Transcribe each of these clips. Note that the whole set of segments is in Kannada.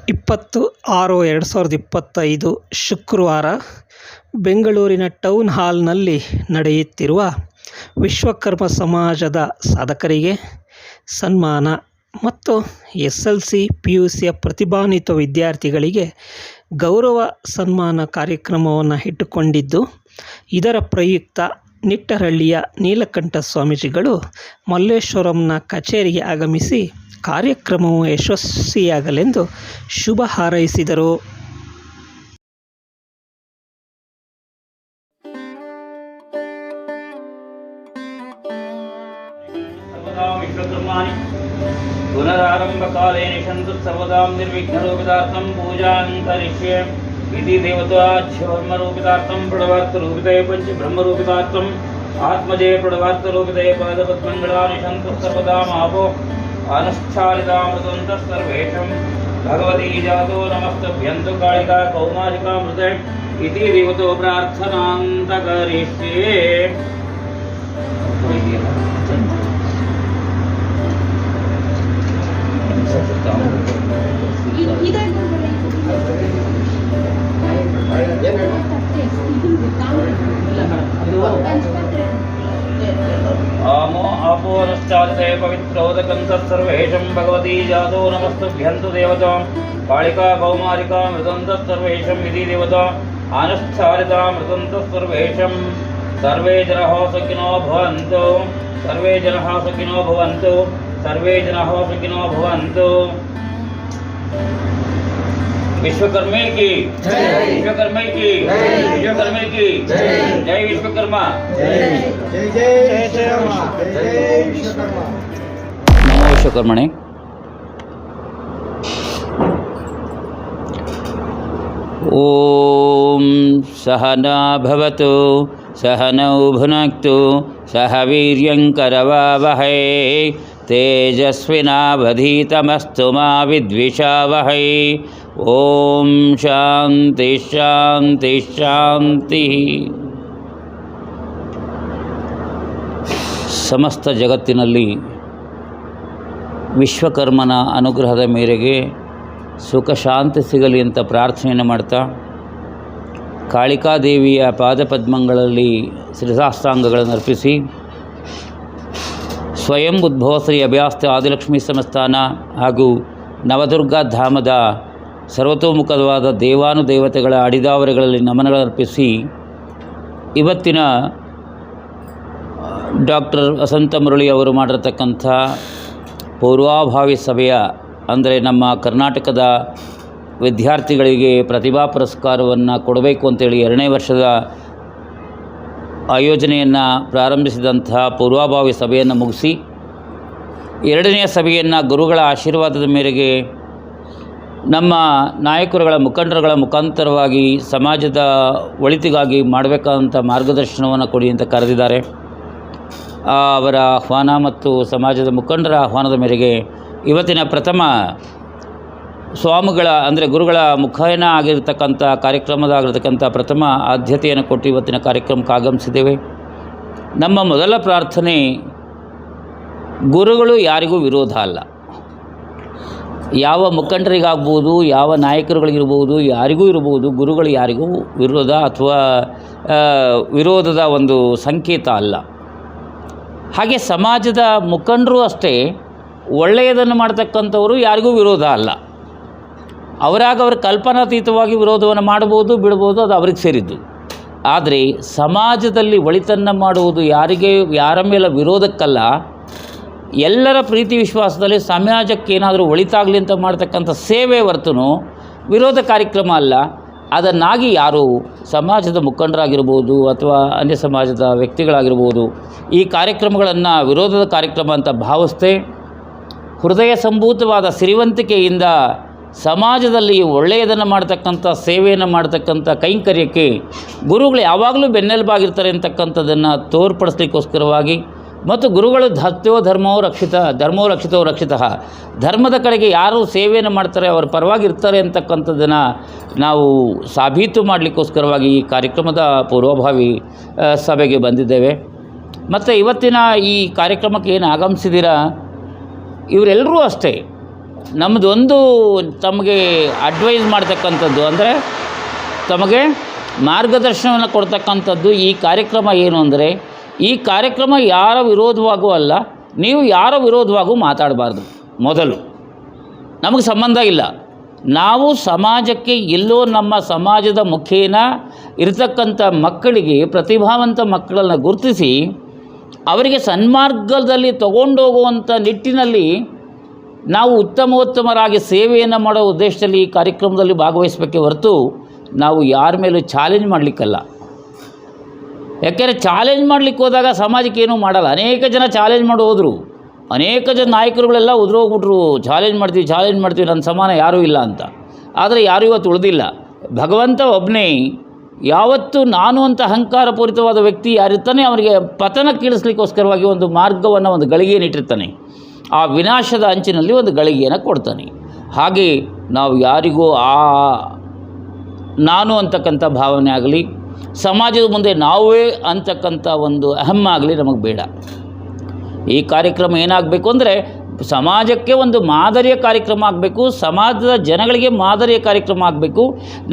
20/6/2025 ಶುಕ್ರವಾರ ಬೆಂಗಳೂರಿನ ಟೌನ್ ಹಾಲ್ನಲ್ಲಿ ನಡೆಯುತ್ತಿರುವ ವಿಶ್ವಕರ್ಮ ಸಮಾಜದ ಸಾಧಕರಿಗೆ ಸನ್ಮಾನ ಮತ್ತು SLC, PUCಯ ಪ್ರತಿಭಾನ್ವಿತ ವಿದ್ಯಾರ್ಥಿಗಳಿಗೆ ಗೌರವ ಸನ್ಮಾನ ಕಾರ್ಯಕ್ರಮವನ್ನು ಇಟ್ಟುಕೊಂಡಿದ್ದು, ಇದರ ಪ್ರಯುಕ್ತ ನಿಟ್ಟರಹಳ್ಳಿಯ ನೀಲಕಂಠ ಸ್ವಾಮೀಜಿಗಳು ಮಲ್ಲೇಶ್ವರಂನ ಕಚೇರಿಗೆ ಆಗಮಿಸಿ ಕಾರ್ಯಕ್ರಮವು ಯಶಸ್ವಿಯಾಗಲೆಂದು ಶುಭ ಹಾರೈಸಿದರು. पुनरारंभकाले निशन्तु सर्वदां निर्विघ्नरूपितार्थं पूजान्तरिष्ये इति देवताच्छब्रह्मरूपितार्थं प्रणवार्थरूपिते पञ्चब्रह्मरूपितार्थम् आत्मजे प्रणवार्थरूपिते पादपद्मङ्गलानि निशन्तु सर्वदा मापो अनुष्ठालितामृतन्तः सर्वेषं भगवती जातो नमस्तभ्यन्तु कालिका कौमारिकामृते इति देवतो प्रार्थनान्तकरिष्ये. आमो आपोरश्चालिते पवित्रोदकन्तः सर्वेषं भगवती जातो नमस्तभ्यन्तु देवतां कालिका कौमारिका मृदन्तः सर्वेषं विधि देवता अनुष्ठालिता मृदन्तः सर्वेषं सर्वे जनाः सुखिनो भवन्तु सर्वे जनाः सुखिनो भवन्तु सर्वे जनाः सुखिनो भवन्तु. विश्वकर्मे की जय, विश्वकर्मे की जय, विश्वकर्मे की जय, विश्वकर्मा जय जय जय विश्वकर्मा. नमो विश्वकर्मणे. ओम सहना भवतु सहनौ भुनक्तु सह वीर्यं करवावहै तेजस्विनावधीतमस्तु मा विद्विषावहै. ओम शांति शांति शांति. ಸಮಸ್ತ ಜಗತ್ತಿನಲ್ಲಿ ವಿಶ್ವಕರ್ಮನ ಅನುಗ್ರಹದ ಮೇರೆಗೆ ಸುಖ ಶಾಂತಿ ಸಿಗಲಿ ಅಂತ ಪ್ರಾರ್ಥನೆಯನ್ನು ಮಾಡ್ತಾ, ಕಾಳಿಕಾದೇವಿಯ ಪಾದಪದ್ಮಗಳಲ್ಲಿ ಶ್ರೀಸಾಷ್ಟಾಂಗಗಳನ್ನು ಅರ್ಪಿಸಿ, ಸ್ವಯಂ ಉದ್ಭವ ಶ್ರೀ ಅಭಯಾಸ್ತ ಆದಿಲಕ್ಷ್ಮೀ ಸಂಸ್ಥಾನ ಹಾಗೂ ನವದುರ್ಗಾ ಧಾಮದ ಸರ್ವತೋಮುಖವಾದ ದೇವಾನುದೇವತೆಗಳ ಅಡಿದಾವರೆಗಳಲ್ಲಿ ನಮನಗಳರ್ಪಿಸಿ, ಇವತ್ತಿನ ಡಾಕ್ಟರ್ ವಸಂತ ಮುರಳಿ ಅವರು ಮಾಡಿರತಕ್ಕಂಥ ಪೂರ್ವಭಾವಿ ಸಭೆಯ, ಅಂದರೆ ನಮ್ಮ ಕರ್ನಾಟಕದ ವಿದ್ಯಾರ್ಥಿಗಳಿಗೆ ಪ್ರತಿಭಾ ಪುರಸ್ಕಾರವನ್ನು ಕೊಡಬೇಕು ಅಂತೇಳಿ 2ನೇ ವರ್ಷದ ಆಯೋಜನೆಯನ್ನು ಪ್ರಾರಂಭಿಸಿದಂಥ ಪೂರ್ವಭಾವಿ ಸಭೆಯನ್ನು ಮುಗಿಸಿ 2ನೇ ಸಭೆಯನ್ನು ಗುರುಗಳ ಆಶೀರ್ವಾದದ ಮೇರೆಗೆ ನಮ್ಮ ನಾಯಕರುಗಳ ಮುಖಂಡರುಗಳ ಮುಖಾಂತರವಾಗಿ ಸಮಾಜದ ಒಳಿತಿಗಾಗಿ ಮಾಡಬೇಕಾದಂಥ ಮಾರ್ಗದರ್ಶನವನ್ನು ಕೊಡಿ ಅಂತ ಕರೆದಿದ್ದಾರೆ. ಅವರ ಆಹ್ವಾನ ಮತ್ತು ಸಮಾಜದ ಮುಖಂಡರ ಆಹ್ವಾನದ ಮೇರೆಗೆ ಇವತ್ತಿನ ಪ್ರಥಮ ಸ್ವಾಮಿಗಳ, ಅಂದರೆ ಗುರುಗಳ ಮುಖೇನ ಆಗಿರತಕ್ಕಂಥ ಕಾರ್ಯಕ್ರಮದಾಗಿರ್ತಕ್ಕಂಥ ಪ್ರಥಮ ಆದ್ಯತೆಯನ್ನು ಕೊಟ್ಟು ಇವತ್ತಿನ ಕಾರ್ಯಕ್ರಮಕ್ಕೆ ಆಗಮಿಸಿದ್ದೇವೆ. ನಮ್ಮ ಮೊದಲ ಪ್ರಾರ್ಥನೆ, ಗುರುಗಳು ಯಾರಿಗೂ ವಿರೋಧ ಅಲ್ಲ. ಯಾವ ಮುಖಂಡರಿಗಾಗ್ಬೋದು, ಯಾವ ನಾಯಕರುಗಳಿಗಿರ್ಬೋದು, ಯಾರಿಗೂ ಇರ್ಬೋದು, ಗುರುಗಳು ಯಾರಿಗೂ ವಿರೋಧ ಅಥವಾ ವಿರೋಧದ ಒಂದು ಸಂಕೇತ ಅಲ್ಲ. ಹಾಗೆ ಸಮಾಜದ ಮುಖಂಡರು ಅಷ್ಟೇ ಒಳ್ಳೆಯದನ್ನು ಮಾಡ್ತಕ್ಕಂಥವರು ಯಾರಿಗೂ ವಿರೋಧ ಅಲ್ಲ. ಅವರ ಕಲ್ಪನಾತೀತವಾಗಿ ವಿರೋಧವನ್ನು ಮಾಡ್ಬೋದು, ಬಿಡ್ಬೋದು, ಅದು ಅವ್ರಿಗೆ ಸೇರಿದ್ದು. ಆದರೆ ಸಮಾಜದಲ್ಲಿ ಒಳಿತನ್ನು ಮಾಡುವುದು ಯಾರ ಮೇಲೆ ವಿರೋಧಕ್ಕಲ್ಲ, ಎಲ್ಲರ ಪ್ರೀತಿ ವಿಶ್ವಾಸದಲ್ಲಿ ಸಮಾಜಕ್ಕೆ ಏನಾದರೂ ಒಳಿತಾಗಲಿ ಅಂತ ಮಾಡ್ತಕ್ಕಂಥ ಸೇವೆ ಹೊರತು ವಿರೋಧ ಕಾರ್ಯಕ್ರಮ ಅಲ್ಲ. ಅದನ್ನಾಗಿ ಯಾರು ಸಮಾಜದ ಮುಖಂಡರಾಗಿರ್ಬೋದು ಅಥವಾ ಅನ್ಯ ಸಮಾಜದ ವ್ಯಕ್ತಿಗಳಾಗಿರ್ಬೋದು ಈ ಕಾರ್ಯಕ್ರಮಗಳನ್ನು ವಿರೋಧದ ಕಾರ್ಯಕ್ರಮ ಅಂತ ಭಾವಿಸ್ತೇ ಹೃದಯ ಸಂಭೂತವಾದ ಸಿರಿವಂತಿಕೆಯಿಂದ ಸಮಾಜದಲ್ಲಿ ಒಳ್ಳೆಯದನ್ನು ಮಾಡ್ತಕ್ಕಂಥ ಸೇವೆಯನ್ನು ಮಾಡ್ತಕ್ಕಂಥ ಕೈಂಕರ್ಯಕ್ಕೆ ಗುರುಗಳು ಯಾವಾಗಲೂ ಬೆನ್ನೆಲುಬಾಗಿರ್ತಾರೆ ಅಂತಕ್ಕಂಥದ್ದನ್ನು ತೋರ್ಪಡಿಸ್ಲಿಕ್ಕೋಸ್ಕರವಾಗಿ ಮತ್ತು ಗುರುಗಳು ಧರ್ಮೋ ರಕ್ಷಿತೋ ರಕ್ಷಿತಃ, ಧರ್ಮದ ಕಡೆಗೆ ಯಾರು ಸೇವೆಯನ್ನು ಮಾಡ್ತಾರೆ ಅವರ ಪರವಾಗಿರ್ತಾರೆ ಅಂತಕ್ಕಂಥದ್ದನ್ನು ನಾವು ಸಾಬೀತು ಮಾಡಲಿಕ್ಕೋಸ್ಕರವಾಗಿ ಈ ಕಾರ್ಯಕ್ರಮದ ಪೂರ್ವಭಾವಿ ಸಭೆಗೆ ಬಂದಿದ್ದೇವೆ. ಮತ್ತು ಇವತ್ತಿನ ಈ ಕಾರ್ಯಕ್ರಮಕ್ಕೆ ಏನು ಆಗಮಿಸಿದ್ದೀರಾ ಇವರೆಲ್ಲರೂ ಅಷ್ಟೇ ನಮ್ಮದೊಂದು ತಮಗೆ ಅಡ್ವೈಸ್ ಮಾಡ್ತಕ್ಕಂಥದ್ದು ಅಂದರೆ ತಮಗೆ ಮಾರ್ಗದರ್ಶನವನ್ನು ಕೊಡ್ತಕ್ಕಂಥದ್ದು ಈ ಕಾರ್ಯಕ್ರಮ ಏನು ಅಂದರೆ, ಈ ಕಾರ್ಯಕ್ರಮ ಯಾರ ವಿರೋಧವಾಗೂ ಅಲ್ಲ, ನೀವು ಯಾರ ವಿರೋಧವಾಗೂ ಮಾತಾಡಬಾರ್ದು. ಮೊದಲು ನಮಗೆ ಸಂಬಂಧ ಇಲ್ಲ. ನಾವು ಸಮಾಜಕ್ಕೆ ಎಲ್ಲೋ ನಮ್ಮ ಸಮಾಜದ ಮುಖೇನ ಇರತಕ್ಕಂಥ ಮಕ್ಕಳಿಗೆ, ಪ್ರತಿಭಾವಂತ ಮಕ್ಕಳನ್ನು ಗುರುತಿಸಿ ಅವರಿಗೆ ಸನ್ಮಾರ್ಗದಲ್ಲಿ ತಗೊಂಡೋಗುವಂಥ ನಿಟ್ಟಿನಲ್ಲಿ ನಾವು ಉತ್ತಮರಾಗಿ ಸೇವೆಯನ್ನು ಮಾಡೋ ಉದ್ದೇಶದಲ್ಲಿ ಈ ಕಾರ್ಯಕ್ರಮದಲ್ಲಿ ಭಾಗವಹಿಸಬೇಕೇ ಹೊರತು ನಾವು ಯಾರ ಮೇಲೂ ಚಾಲೆಂಜ್ ಮಾಡಲಿಕ್ಕಲ್ಲ. ಯಾಕೆಂದರೆ ಚಾಲೆಂಜ್ ಮಾಡಲಿಕ್ಕೆ ಹೋದಾಗ ಸಮಾಜಕ್ಕೆ ಏನೂ ಮಾಡಲ್ಲ. ಅನೇಕ ಜನ ಚಾಲೆಂಜ್ ಮಾಡಿ ಹೋದರು, ಅನೇಕ ಜನ ನಾಯಕರುಗಳೆಲ್ಲ ಉದುರೋಗ್ಬಿಟ್ರು, ಚಾಲೆಂಜ್ ಮಾಡ್ತೀವಿ ನನ್ನ ಸಮಾನ ಯಾರೂ ಇಲ್ಲ ಅಂತ. ಆದರೆ ಯಾರೂ ಇವತ್ತು ಉಳಿದಿಲ್ಲ. ಭಗವಂತ ಒಬ್ಬನೇ. ಯಾವತ್ತು ನಾನು ಅಂತ ಅಹಂಕಾರಪೂರಿತವಾದ ವ್ಯಕ್ತಿ ಯಾರಿರ್ತಾನೆ ಅವರಿಗೆ ಪತನಕ್ಕೀಳಿಸ್ಲಿಕ್ಕೋಸ್ಕರವಾಗಿ ಒಂದು ಮಾರ್ಗವನ್ನು, ಒಂದು ಗಳಿಗೆಯನ್ನು ಇಟ್ಟಿರ್ತಾನೆ. ಆ ವಿನಾಶದ ಅಂಚಿನಲ್ಲಿ ಒಂದು ಗಳಿಗೆಯನ್ನು ಕೊಡ್ತಾನೆ. ಹಾಗೆ ನಾವು ಯಾರಿಗೂ ನಾನು ಅಂತಕ್ಕಂಥ ಭಾವನೆ ಆಗಲಿ, ಸಮಾಜದ ಮುಂದೆ ನಾವೇ ಅಂತಕ್ಕಂಥ ಒಂದು ಅಹಂ ಆಗಲಿ ನಮಗೆ ಬೇಡ. ಈ ಕಾರ್ಯಕ್ರಮ ಏನಾಗಬೇಕು ಅಂದರೆ ಸಮಾಜಕ್ಕೆ ಒಂದು ಮಾದರಿಯ ಕಾರ್ಯಕ್ರಮ ಆಗಬೇಕು, ಸಮಾಜದ ಜನಗಳಿಗೆ ಮಾದರಿಯ ಕಾರ್ಯಕ್ರಮ ಆಗಬೇಕು.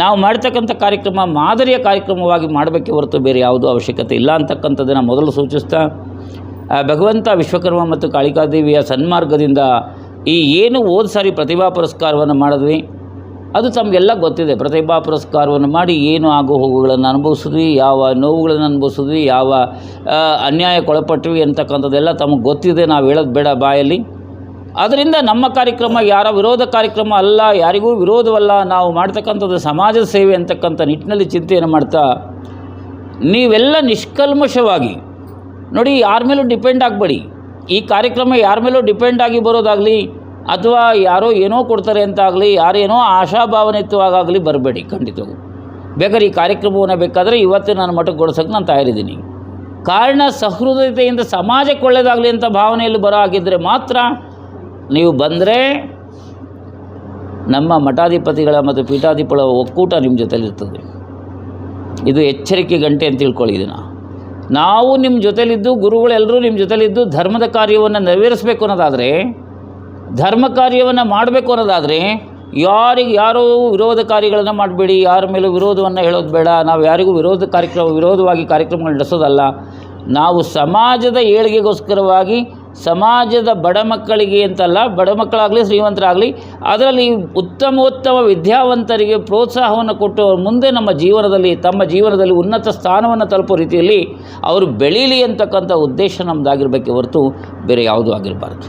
ನಾವು ಮಾಡ್ತಕ್ಕಂಥ ಕಾರ್ಯಕ್ರಮ ಮಾದರಿಯ ಕಾರ್ಯಕ್ರಮವಾಗಿ ಮಾಡಬೇಕೇ ಹೊರತು ಬೇರೆ ಯಾವುದೂ ಅವಶ್ಯಕತೆ ಇಲ್ಲ ಅಂತಕ್ಕಂಥದ್ದನ್ನು ಮೊದಲು ಸೂಚಿಸ್ತಾ, ಭಗವಂತ ವಿಶ್ವಕರ್ಮ ಮತ್ತು ಕಾಳಿಕಾದೇವಿಯ ಸನ್ಮಾರ್ಗದಿಂದ ಈ ಏನು ಹೋದ ಸಾರಿ ಪ್ರತಿಭಾ ಪುರಸ್ಕಾರವನ್ನು ಮಾಡಿದ್ವಿ, ಅದು ತಮಗೆಲ್ಲ ಗೊತ್ತಿದೆ. ಪ್ರತಿಭಾ ಪುರಸ್ಕಾರವನ್ನು ಮಾಡಿ ಏನು ಆಗು ಹೋಗುಗಳನ್ನು ಅನುಭವಿಸಿದ್ವಿ, ಯಾವ ನೋವುಗಳನ್ನು ಅನುಭವಿಸಿದ್ವಿ, ಯಾವ ಅನ್ಯಾಯಕ್ಕೊಳಪಟ್ವಿ ಅಂತಕ್ಕಂಥದ್ದೆಲ್ಲ ತಮಗೆ ಗೊತ್ತಿದೆ. ನಾವು ಹೇಳೋದು ಬೇಡ ಬಾಯಲ್ಲಿ. ಆದ್ದರಿಂದ ನಮ್ಮ ಕಾರ್ಯಕ್ರಮ ಯಾರ ವಿರೋಧ ಕಾರ್ಯಕ್ರಮ ಅಲ್ಲ, ಯಾರಿಗೂ ವಿರೋಧವಲ್ಲ. ನಾವು ಮಾಡ್ತಕ್ಕಂಥದ್ದು ಸಮಾಜದ ಸೇವೆ ಅಂತಕ್ಕಂಥ ನಿಟ್ಟಿನಲ್ಲಿ ಚಿಂತೆಯನ್ನು ಮಾಡ್ತಾ, ನೀವೆಲ್ಲ ನಿಷ್ಕಲ್ಮಶವಾಗಿ ನೋಡಿ, ಯಾರ ಮೇಲೂ ಡಿಪೆಂಡ್ ಆಗಬೇಡಿ. ಈ ಕಾರ್ಯಕ್ರಮ ಯಾರ ಮೇಲೂ ಡಿಪೆಂಡ್ ಆಗಿ ಬರೋದಾಗಲಿ, ಅಥವಾ ಯಾರೋ ಏನೋ ಕೊಡ್ತಾರೆ ಅಂತ ಆಗಲಿ, ಯಾರೇನೋ ಆಶಾಭಾವನೆಯುತವಾಗಲಿ ಬರಬೇಡಿ. ಖಂಡಿತವು ಬೇಕಾದ್ರೆ ಈ ಕಾರ್ಯಕ್ರಮವನ್ನು ಬೇಕಾದರೆ ಇವತ್ತು ನಾನು ಮಟ್ಟಗೊಳಿಸೋಕ್ಕೆ ನಾನು ತಯಾರಿದ್ದೀನಿ. ಕಾರಣ ಸಹೃದಯತೆಯಿಂದ ಸಮಾಜಕ್ಕೆ ಒಳ್ಳೆಯದಾಗಲಿ ಅಂತ ಭಾವನೆಯಲ್ಲಿ ಬರೋ ಹಾಗಿದ್ದರೆ ಮಾತ್ರ ನೀವು ಬಂದರೆ ನಮ್ಮ ಮಠಾಧಿಪತಿಗಳ ಮತ್ತು ಪೀಠಾಧಿಪತಿಗಳ ಒಕ್ಕೂಟ ನಿಮ್ಮ ಜೊತೆಲಿರ್ತದೆ. ಇದು ಎಚ್ಚರಿಕೆ ಗಂಟೆ ಅಂತ ತಿಳ್ಕೊಳ್ಳಿ. ಇದನ್ನು ನಾವು ನಿಮ್ಮ ಜೊತೆಲಿದ್ದು, ಗುರುಗಳೆಲ್ಲರೂ ನಿಮ್ಮ ಜೊತೆಲಿದ್ದು ಧರ್ಮದ ಕಾರ್ಯವನ್ನು ನೆರವೇರಿಸಬೇಕು ಅನ್ನೋದಾದರೆ, ಧರ್ಮ ಕಾರ್ಯವನ್ನು ಮಾಡಬೇಕು ಅನ್ನೋದಾದರೆ ಯಾರೋ ವಿರೋಧಕಾರಿಗಳನ್ನು ಮಾಡಬೇಡಿ. ಯಾರ ಮೇಲೂ ವಿರೋಧವನ್ನು ಹೇಳೋದು ಬೇಡ. ನಾವು ಯಾರಿಗೂ ವಿರೋಧವಾಗಿ ಕಾರ್ಯಕ್ರಮಗಳು ನಡೆಸೋದಲ್ಲ. ನಾವು ಸಮಾಜದ ಏಳಿಗೆಗೋಸ್ಕರವಾಗಿ, ಸಮಾಜದ ಬಡ ಮಕ್ಕಳಿಗೆ ಅಂತಲ್ಲ, ಬಡ ಮಕ್ಕಳಾಗಲಿ ಶ್ರೀಮಂತರಾಗಲಿ, ಅದರಲ್ಲಿ ಉತ್ತಮ ವಿದ್ಯಾವಂತರಿಗೆ ಪ್ರೋತ್ಸಾಹವನ್ನು ಕೊಟ್ಟು ಮುಂದೆ ತಮ್ಮ ಜೀವನದಲ್ಲಿ ಉನ್ನತ ಸ್ಥಾನವನ್ನು ತಲುಪೋ ರೀತಿಯಲ್ಲಿ ಅವರು ಬೆಳೀಲಿ ಅಂತಕ್ಕಂಥ ಉದ್ದೇಶ ನಮ್ಮದಾಗಿರಬೇಕೇ ಹೊರತು ಬೇರೆ ಯಾವುದೂ ಆಗಿರಬಾರ್ದು.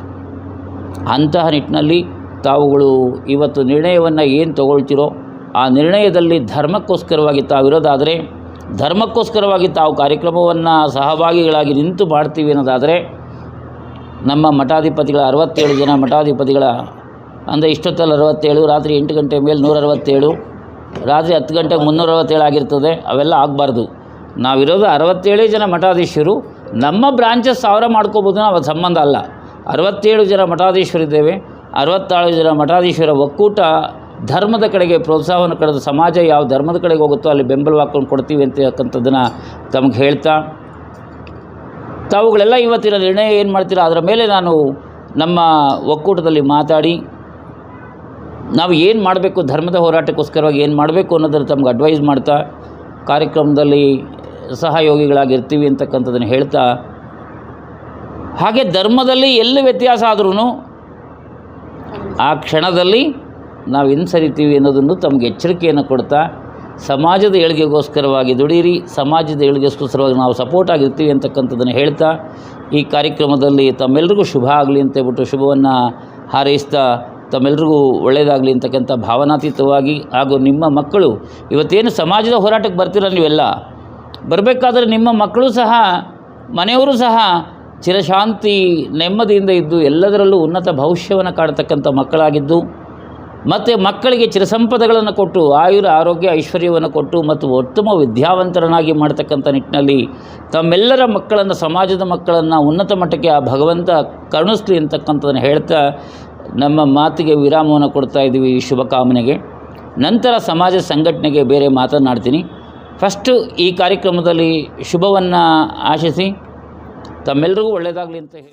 ಅಂತಹ ನಿಟ್ಟಿನಲ್ಲಿ ತಾವುಗಳು ಇವತ್ತು ನಿರ್ಣಯವನ್ನು ಏನು ತಗೊಳ್ತಿರೋ ಆ ನಿರ್ಣಯದಲ್ಲಿ ಧರ್ಮಕ್ಕೋಸ್ಕರವಾಗಿ ತಾವಿರೋದಾದರೆ, ಧರ್ಮಕ್ಕೋಸ್ಕರವಾಗಿ ತಾವು ಕಾರ್ಯಕ್ರಮವನ್ನು ಸಹಭಾಗಿಗಳಾಗಿ ನಿಂತು ಮಾಡ್ತೀವಿ ಅನ್ನೋದಾದರೆ, ನಮ್ಮ ಮಠಾಧಿಪತಿಗಳ 67 ಜನ ಮಠಾಧಿಪತಿಗಳ ಅಂದರೆ ಇಷ್ಟೊತ್ತಲ್ಲಿ 67, ರಾತ್ರಿ 8 ಗಂಟೆ ಮೇಲೆ 167, ರಾತ್ರಿ 10 ಗಂಟೆಗೆ 367 ಆಗಿರ್ತದೆ. ಅವೆಲ್ಲ ಆಗಬಾರ್ದು. ನಾವಿರೋದು 67 ಜನ ಮಠಾಧೀಶರು. ನಮ್ಮ ಬ್ರಾಂಚಸ್ 1000 ಮಾಡ್ಕೋಬೋದು, ನಾವು ಅದು ಸಂಬಂಧ ಅಲ್ಲ. 67 ಜನ ಮಠಾಧೀಶರಿದ್ದೇವೆ. 67 ಜನ ಮಠಾಧೀಶರ ಒಕ್ಕೂಟ ಧರ್ಮದ ಕಡೆಗೆ ಪ್ರೋತ್ಸಾಹವನ್ನು ಕಳೆದು ಸಮಾಜ ಯಾವ ಧರ್ಮದ ಕಡೆಗೆ ಹೋಗುತ್ತೋ ಅಲ್ಲಿ ಬೆಂಬಲವಾಕೊಂಡು ಕೊಡ್ತೀವಿ ಅಂತಕ್ಕಂಥದ್ದನ್ನು ತಮಗೆ ಹೇಳ್ತಾ, ತಾವುಗಳೆಲ್ಲ ಇವತ್ತಿನ ನಿರ್ಣಯ ಏನು ಮಾಡ್ತೀರಾ ಅದರ ಮೇಲೆ ನಾನು ನಮ್ಮ ಒಕ್ಕೂಟದಲ್ಲಿ ಮಾತಾಡಿ ನಾವು ಏನು ಮಾಡಬೇಕು, ಧರ್ಮದ ಹೋರಾಟಕ್ಕೋಸ್ಕರವಾಗಿ ಏನು ಮಾಡಬೇಕು ಅನ್ನೋದನ್ನು ತಮ್ಗೆ ಅಡ್ವೈಸ್ ಮಾಡ್ತಾ ಕಾರ್ಯಕ್ರಮದಲ್ಲಿ ಸಹಯೋಗಿಗಳಾಗಿರ್ತೀವಿ ಅಂತಕ್ಕಂಥದ್ದನ್ನು ಹೇಳ್ತಾ, ಹಾಗೆ ಧರ್ಮದಲ್ಲಿ ಎಲ್ಲಿ ವ್ಯತ್ಯಾಸ ಆದ್ರೂ ಆ ಕ್ಷಣದಲ್ಲಿ ನಾವು ಹಿಂಸರಿತೀವಿ ಅನ್ನೋದನ್ನು ತಮಗೆ ಎಚ್ಚರಿಕೆಯನ್ನು ಕೊಡ್ತಾ, ಸಮಾಜದ ಏಳಿಗೆಗೋಸ್ಕರವಾಗಿ ದುಡೀರಿ, ಸಮಾಜದ ಏಳಿಗೆಗೋಸ್ಕರವಾಗಿ ನಾವು ಸಪೋರ್ಟ್ ಆಗಿರ್ತೀವಿ ಅಂತಕ್ಕಂಥದ್ದನ್ನು ಹೇಳ್ತಾ, ಈ ಕಾರ್ಯಕ್ರಮದಲ್ಲಿ ತಮ್ಮೆಲ್ಲರಿಗೂ ಶುಭ ಆಗಲಿ ಅಂತೇಳ್ಬಿಟ್ಟು ಶುಭವನ್ನು ಹಾರೈಸ್ತಾ, ತಮ್ಮೆಲ್ಲರಿಗೂ ಒಳ್ಳೆಯದಾಗಲಿ ಅಂತಕ್ಕಂಥ ಭಾವನಾತೀತವಾಗಿ, ಹಾಗೂ ನಿಮ್ಮ ಮಕ್ಕಳು ಇವತ್ತೇನು ಸಮಾಜದ ಹೋರಾಟಕ್ಕೆ ಬರ್ತೀರ ನೀವೆಲ್ಲ, ಬರಬೇಕಾದ್ರೆ ನಿಮ್ಮ ಮಕ್ಕಳು ಸಹ, ಮನೆಯವರು ಸಹ ಚಿರಶಾಂತಿ ನೆಮ್ಮದಿಯಿಂದ ಇದ್ದು ಎಲ್ಲದರಲ್ಲೂ ಉನ್ನತ ಭವಿಷ್ಯವನ್ನು ಕಾಡ್ತಕ್ಕಂಥ ಮಕ್ಕಳಾಗಿದ್ದು, ಮತ್ತು ಮಕ್ಕಳಿಗೆ ಚಿರಸಂಪದಗಳನ್ನು ಕೊಟ್ಟು ಆರೋಗ್ಯ ಐಶ್ವರ್ಯವನ್ನು ಕೊಟ್ಟು ಮತ್ತು ಉತ್ತಮ ವಿದ್ಯಾವಂತರನ್ನಾಗಿ ಮಾಡ್ತಕ್ಕಂಥ ನಿಟ್ಟಿನಲ್ಲಿ ತಮ್ಮೆಲ್ಲರ ಮಕ್ಕಳನ್ನು, ಸಮಾಜದ ಮಕ್ಕಳನ್ನು ಉನ್ನತ ಮಟ್ಟಕ್ಕೆ ಆ ಭಗವಂತ ಕರುಣಿಸಲಿ ಅಂತಕ್ಕಂಥದ್ದನ್ನು ಹೇಳ್ತಾ ನಮ್ಮ ಮಾತಿಗೆ ವಿರಾಮವನ್ನು ಕೊಡ್ತಾ ಇದ್ದೀವಿ ಈ ಶುಭಕಾಮನೆಗೆ. ನಂತರ ಸಮಾಜ ಸಂಘಟನೆಗೆ ಬೇರೆ ಮಾತನಾಡ್ತೀನಿ. ಫಸ್ಟು ಈ ಕಾರ್ಯಕ್ರಮದಲ್ಲಿ ಶುಭವನ್ನು ಆಶಿಸಿ ತಮ್ಮೆಲ್ಲರಿಗೂ ಒಳ್ಳೆಯದಾಗಲಿ ಅಂತ ಹೇಳಿ